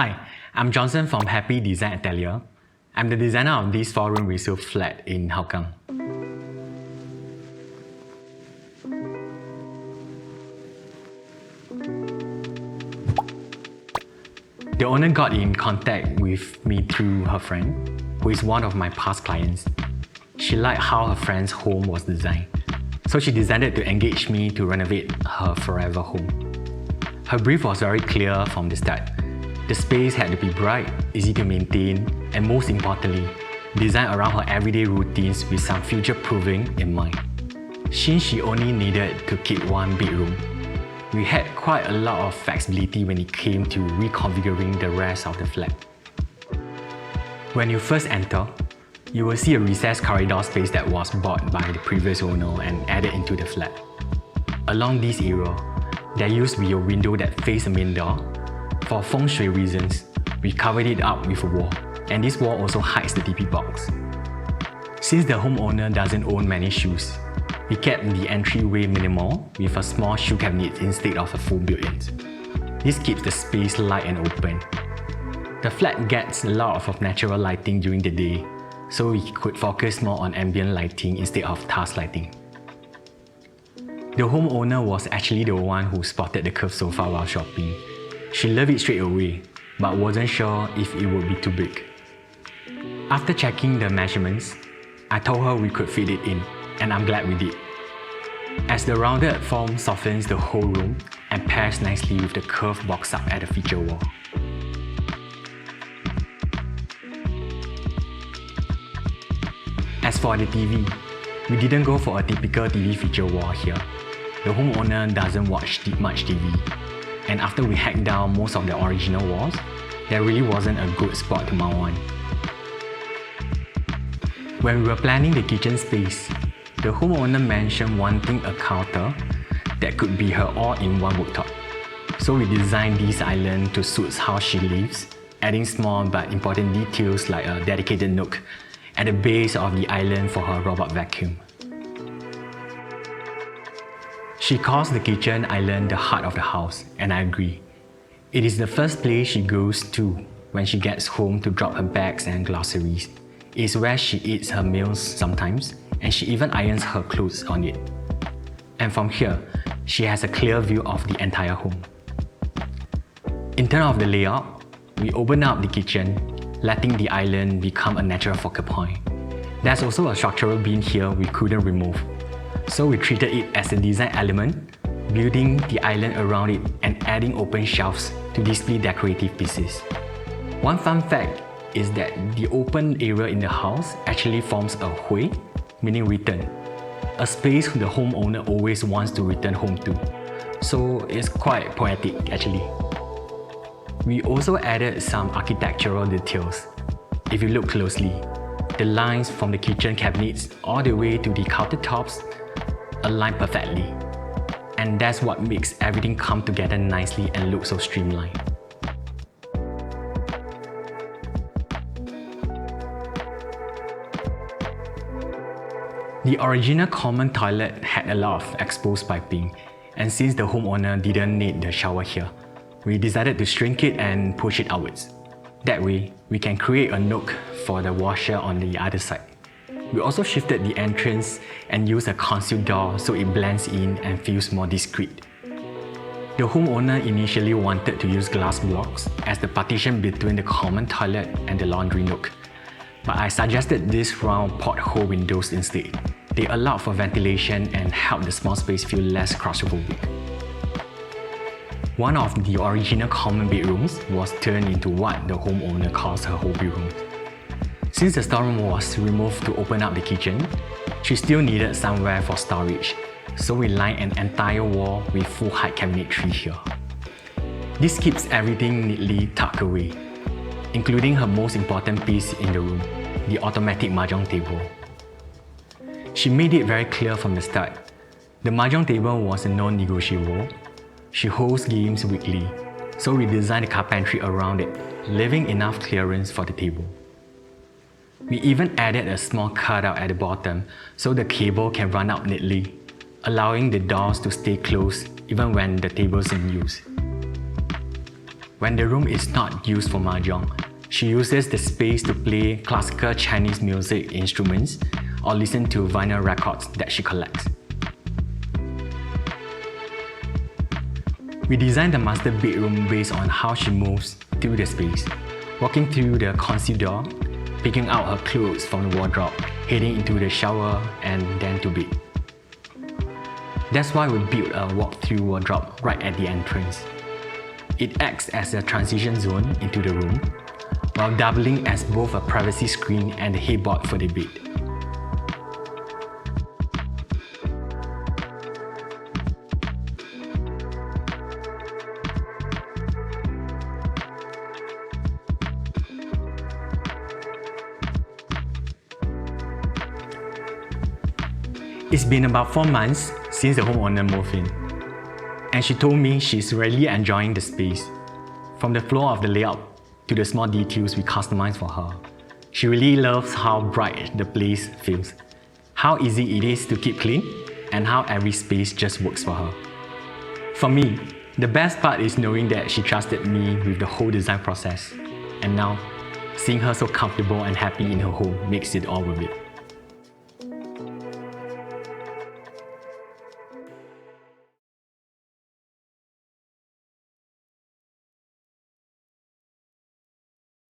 Hi, I'm Johnson from Happe Design Atelier. I'm the designer of this 4-room resale flat in Hougang. The owner got in contact with me through her friend, who is one of my past clients. She liked how her friend's home was designed, so she decided to engage me to renovate her forever home. Her brief was very clear from the start. The space had to be bright, easy to maintain, and most importantly, designed around her everyday routines with some future-proofing in mind. Since she only needed to keep one bedroom, we had quite a lot of flexibility when it came to reconfiguring the rest of the flat. When you first enter, you will see a recessed corridor space that was bought by the previous owner and added into the flat. Along this area, there used to be a window that faced the main door. For feng shui reasons, we covered it up with a wall, and this wall also hides the DP box. Since the homeowner doesn't own many shoes, we kept the entryway minimal with a small shoe cabinet instead of a full built-in. This keeps the space light and open. The flat gets a lot of natural lighting during the day, so we could focus more on ambient lighting instead of task lighting. The homeowner was actually the one who spotted the curved sofa while shopping. She loved it straight away, but wasn't sure if it would be too big. After checking the measurements, I told her we could fit it in, and I'm glad we did, as the rounded form softens the whole room and pairs nicely with the curved box up at the feature wall. As for the TV, we didn't go for a typical TV feature wall here. The homeowner doesn't watch much TV, and after we hacked down most of the original walls, there really wasn't a good spot to mount one. When we were planning the kitchen space, the homeowner mentioned wanting a counter that could be her all-in-one worktop. So we designed this island to suit how she lives, adding small but important details like a dedicated nook at the base of the island for her robot vacuum. She calls the kitchen island the heart of the house, and I agree. It is the first place she goes to when she gets home to drop her bags and groceries. It's where she eats her meals sometimes, and she even irons her clothes on it. And from here, she has a clear view of the entire home. In terms of the layout, we open up the kitchen, letting the island become a natural focal point. There's also a structural beam here we couldn't remove, so we treated it as a design element, building the island around it and adding open shelves to display decorative pieces. One fun fact is that the open area in the house actually forms a hui, meaning return, a space the homeowner always wants to return home to. So it's quite poetic actually. We also added some architectural details. If you look closely, the lines from the kitchen cabinets all the way to the countertops align perfectly. And that's what makes everything come together nicely and look so streamlined. The original common toilet had a lot of exposed piping, and since the homeowner didn't need the shower here, we decided to shrink it and push it outwards. That way, we can create a nook for the washer on the other side. We also shifted the entrance and used a concealed door so it blends in and feels more discreet. The homeowner initially wanted to use glass blocks as the partition between the common toilet and the laundry nook, but I suggested these round porthole windows instead. They allow for ventilation and help the small space feel less claustrophobic. One of the original common bedrooms was turned into what the homeowner calls her hobby room. Since the storeroom was removed to open up the kitchen, she still needed somewhere for storage, so we lined an entire wall with full-height cabinetry here. This keeps everything neatly tucked away, including her most important piece in the room, the automatic mahjong table. She made it very clear from the start. The mahjong table was a non-negotiable. She hosts games weekly, so we designed the carpentry around it, leaving enough clearance for the table. We even added a small cutout at the bottom so the cable can run out neatly, allowing the doors to stay closed even when the table's in use. When the room is not used for mahjong, she uses the space to play classical Chinese music instruments or listen to vinyl records that she collects. We designed the master bedroom based on how she moves through the space, walking through the corridor, picking out her clothes from the wardrobe, heading into the shower, and then to bed. That's why we built a walk-through wardrobe right at the entrance. It acts as a transition zone into the room, while doubling as both a privacy screen and a headboard for the bed. It's been about 4 months since the homeowner moved in, and she told me she's really enjoying the space. From the flow of the layout to the small details we customized for her. She really loves how bright the place feels, how easy it is to keep clean, and how every space just works for her. For me, the best part is knowing that she trusted me with the whole design process, and now, seeing her so comfortable and happy in her home makes it all worth it.